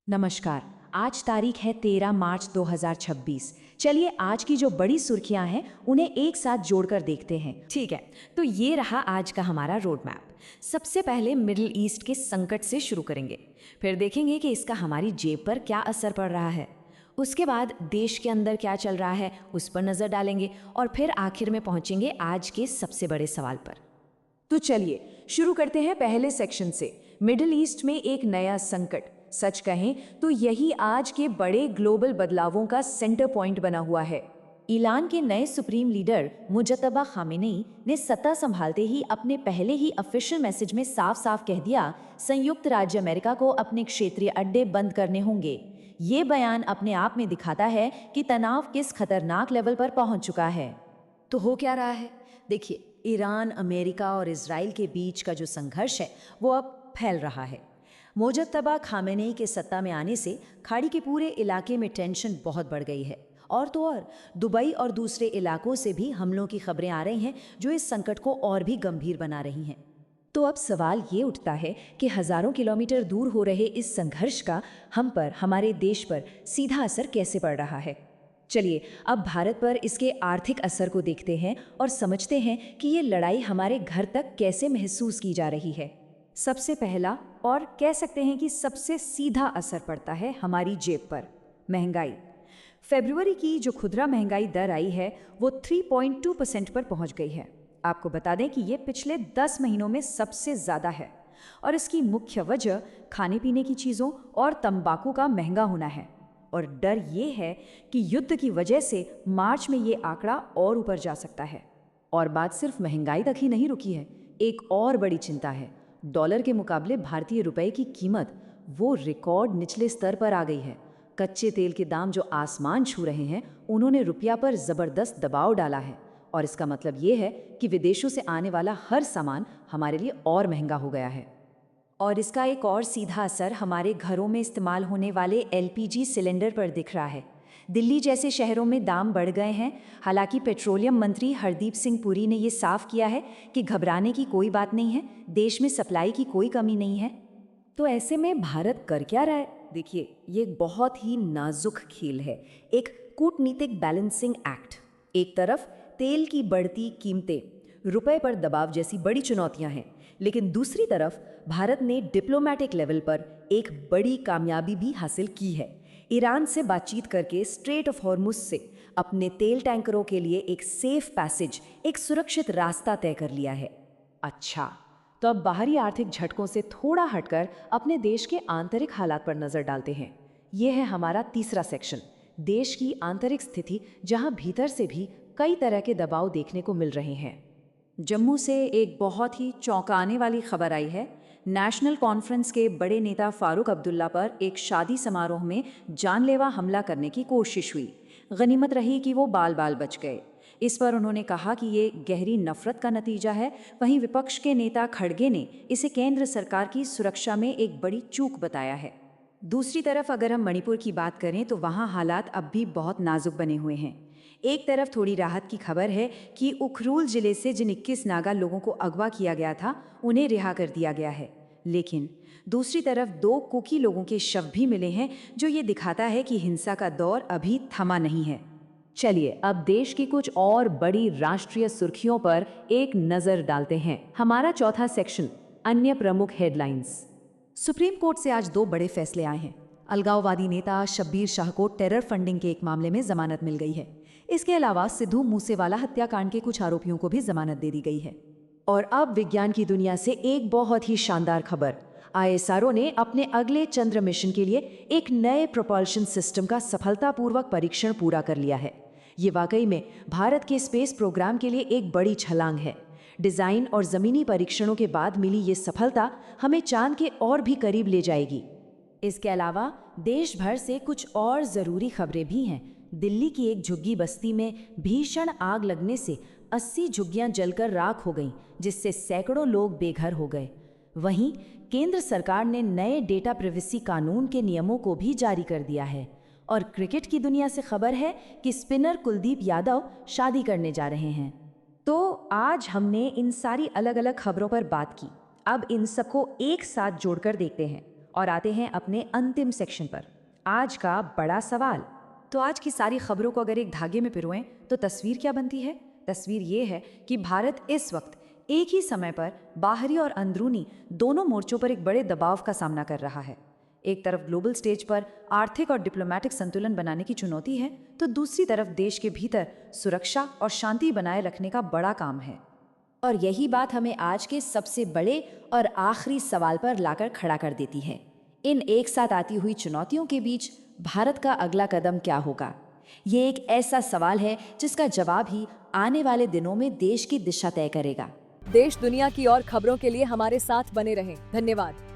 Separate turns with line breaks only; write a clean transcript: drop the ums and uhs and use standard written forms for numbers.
नमस्कार। आज तारीख है 13 मार्च 2026। चलिए आज की जो बड़ी सुर्खियां हैं उन्हें एक साथ जोड़कर देखते हैं।
ठीक है, तो ये रहा आज का हमारा रोड मैप। सबसे पहले मिडिल ईस्ट के संकट से शुरू करेंगे, फिर देखेंगे कि इसका हमारी जेब पर क्या असर पड़ रहा है। उसके बाद देश के अंदर क्या चल रहा है उस पर नजर डालेंगे और फिर आखिर में पहुंचेंगे आज के सबसे बड़े सवाल पर।
तो चलिए शुरू करते हैं पहले सेक्शन से। मिडिल ईस्ट में एक नया संकट। सच कहें तो यही आज के बड़े ग्लोबल बदलावों का सेंटर पॉइंट बना हुआ है। ईरान के नए सुप्रीम लीडर मुजतबा खामेनेई ने सत्ता संभालते ही अपने पहले ही ऑफिशियल मैसेज में साफ साफ कह दिया, संयुक्त राज्य अमेरिका को अपने क्षेत्रीय अड्डे बंद करने होंगे। ये बयान अपने आप में दिखाता है कि तनाव किस खतरनाक लेवल पर पहुंच चुका है।
तो हो क्या रहा है? देखिए, ईरान, अमेरिका और इजराइल के बीच का जो संघर्ष है वो अब फैल रहा है। मुजतबा खामेनेई के सत्ता में आने से खाड़ी के पूरे इलाके में टेंशन बहुत बढ़ गई है। और तो और दुबई और दूसरे इलाकों से भी हमलों की खबरें आ रही हैं जो इस संकट को और भी गंभीर बना रही हैं।
तो अब सवाल ये उठता है कि हजारों किलोमीटर दूर हो रहे इस संघर्ष का हम पर, हमारे देश पर सीधा असर कैसे पड़ रहा है। चलिए अब भारत पर इसके आर्थिक असर को देखते हैं और समझते हैं कि ये लड़ाई हमारे घर तक कैसे महसूस की जा रही है। सबसे पहला और कह सकते हैं कि सबसे सीधा असर पड़ता है हमारी जेब पर, महंगाई। फरवरी की जो खुदरा महंगाई दर आई है वो 3.2% पर पहुंच गई है। आपको बता दें कि ये पिछले 10 महीनों में सबसे ज़्यादा है और इसकी मुख्य वजह खाने पीने की चीज़ों और तंबाकू का महंगा होना है। और डर ये है कि युद्ध की वजह से मार्च में ये आंकड़ा और ऊपर जा सकता है। और बात सिर्फ महंगाई तक ही नहीं रुकी है, एक और बड़ी चिंता है। डॉलर के मुकाबले भारतीय रुपए की कीमत वो रिकॉर्ड निचले स्तर पर आ गई है। कच्चे तेल के दाम जो आसमान छू रहे हैं, उन्होंने रुपया पर जबरदस्त दबाव डाला है। और इसका मतलब ये है कि विदेशों से आने वाला हर सामान हमारे लिए और महंगा हो गया है। और इसका एक और सीधा असर हमारे घरों में इस्तेमाल होने वाले एलपीजी सिलेंडर पर दिख रहा है। दिल्ली जैसे शहरों में दाम बढ़ गए हैं। हालांकि पेट्रोलियम मंत्री हरदीप सिंह पुरी ने ये साफ किया है कि घबराने की कोई बात नहीं है, देश में सप्लाई की कोई कमी नहीं है। तो ऐसे में भारत कर क्या रहा है? देखिए, ये एक बहुत ही नाजुक खेल है, एक कूटनीतिक बैलेंसिंग एक्ट। एक तरफ तेल की बढ़ती कीमतें, रुपए पर दबाव जैसी बड़ी चुनौतियां हैं, लेकिन दूसरी तरफ भारत ने डिप्लोमेटिक लेवल पर एक बड़ी कामयाबी भी हासिल की है। ईरान से बातचीत करके स्ट्रेट ऑफ हॉर्मुज से अपने तेल टैंकरों के लिए एक सेफ पैसेज, एक सुरक्षित रास्ता तय कर लिया है। अच्छा, तो अब बाहरी आर्थिक झटकों से थोड़ा हटकर अपने देश के आंतरिक हालात पर नजर डालते हैं। यह है हमारा तीसरा सेक्शन, देश की आंतरिक स्थिति, जहां भीतर से भी कई तरह के दबाव देखने को मिल रहे हैं। जम्मू से एक बहुत ही चौंकाने वाली खबर आई है। नेशनल कॉन्फ्रेंस के बड़े नेता फारूक अब्दुल्ला पर एक शादी समारोह में जानलेवा हमला करने की कोशिश हुई। गनीमत रही कि वो बाल बाल बच गए। इस पर उन्होंने कहा कि ये गहरी नफरत का नतीजा है। वहीं विपक्ष के नेता खड़गे ने इसे केंद्र सरकार की सुरक्षा में एक बड़ी चूक बताया है। दूसरी तरफ अगर हम मणिपुर की बात करें तो वहाँ हालात अब भी बहुत नाजुक बने हुए हैं। एक तरफ थोड़ी राहत की खबर है कि उखरूल जिले से जिन 21 नागा लोगों को अगवा किया गया था उन्हें रिहा कर दिया गया है, लेकिन दूसरी तरफ 2 कुकी लोगों के शव भी मिले हैं, जो ये दिखाता है कि हिंसा का दौर अभी थमा नहीं है। चलिए अब देश की कुछ और बड़ी राष्ट्रीय सुर्खियों पर एक नजर डालते हैं। हमारा चौथा सेक्शन, अन्य प्रमुख हेडलाइंस। सुप्रीम कोर्ट से आज 2 बड़े फैसले आए हैं। अलगाववादी नेता शब्बीर शाह को टेरर फंडिंग के एक मामले में जमानत मिल गई है। इसके अलावा सिद्धू मूसेवाला हत्याकांड के कुछ आरोपियों को भी जमानत दे दी गई है। और अब विज्ञान की दुनिया से एक बहुत ही शानदार खबर। आईएसआरओ ने अपने अगले चंद्र मिशन के लिए एक नए प्रोपल्शन सिस्टम का सफलतापूर्वक परीक्षण पूरा कर लिया है। ये वाकई में भारत के स्पेस प्रोग्राम के लिए एक बड़ी छलांग है। डिजाइन और जमीनी परीक्षणों के बाद मिली ये सफलता हमें चांद के और भी करीब ले जाएगी। इसके अलावा देश भर से कुछ और जरूरी खबरें भी हैं। दिल्ली की एक झुग्गी बस्ती में भीषण आग लगने से 80 झुग्गियां जलकर राख हो गईं, जिससे सैकड़ों लोग बेघर हो गए। वहीं केंद्र सरकार ने नए डेटा प्राइवेसी कानून के नियमों को भी जारी कर दिया है। और क्रिकेट की दुनिया से खबर है कि स्पिनर कुलदीप यादव शादी करने जा रहे हैं। तो आज हमने इन सारी अलग अलग खबरों पर बात की। अब इन सबको एक साथ जोड़कर देखते हैं और आते हैं अपने अंतिम सेक्शन पर, आज का बड़ा सवाल।
तो आज की सारी खबरों को अगर एक धागे में पिरोएं तो तस्वीर क्या बनती है? तस्वीर ये है कि भारत इस वक्त एक ही समय पर बाहरी और अंदरूनी दोनों मोर्चों पर एक बड़े दबाव का सामना कर रहा है। एक तरफ ग्लोबल स्टेज पर आर्थिक और डिप्लोमेटिक संतुलन बनाने की चुनौती है, तो दूसरी तरफ देश के भीतर सुरक्षा और शांति बनाए रखने का बड़ा काम है।
और यही बात हमें आज के सबसे बड़े और आखिरी सवाल पर लाकर खड़ा कर देती है। इन एक साथ आती हुई चुनौतियों के बीच भारत का अगला कदम क्या होगा? ये एक ऐसा सवाल है जिसका जवाब ही आने वाले दिनों में देश की दिशा तय करेगा।
देश दुनिया की और खबरों के लिए हमारे साथ बने रहें। धन्यवाद।